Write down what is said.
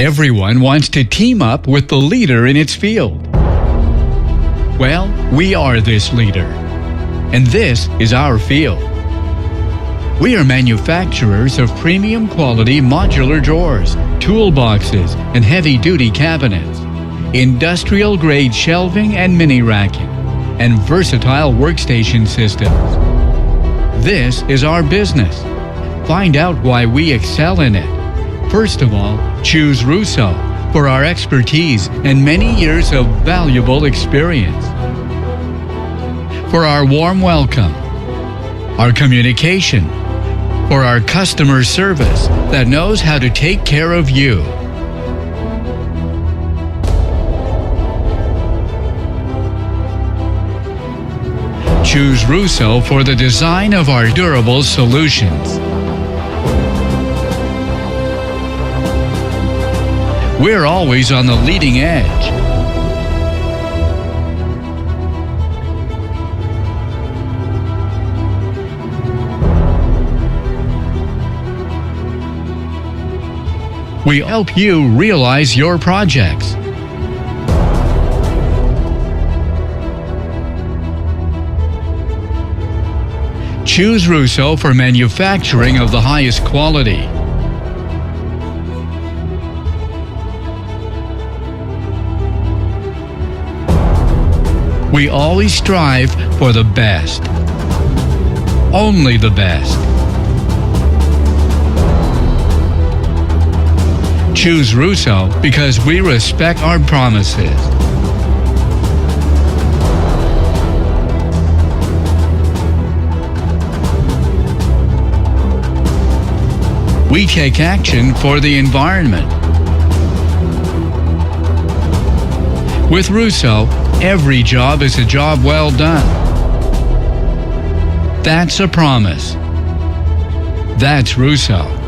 Everyone wants to team up with the leader in its field. Well, we are this leader, and this is our field. We are manufacturers of premium quality modular drawers, toolboxes, and heavy-duty cabinets, industrial-grade shelving and mini-racking, and versatile workstation systems. This is our business. Find out why we excel in it. First of all, choose Rousseau for our expertise and many years of valuable experience. For our warm welcome, our communication, for our customer service that knows how to take care of you. Choose Rousseau for the design of our durable solutions. We're always on the leading edge. We help you realize your projects. Choose Rousseau for manufacturing of the highest quality. We always strive for the best. Only the best. Choose Rousseau because we respect our promises. We take action for the environment. With Rousseau, every job is a job well done. That's a promise. That's Rousseau.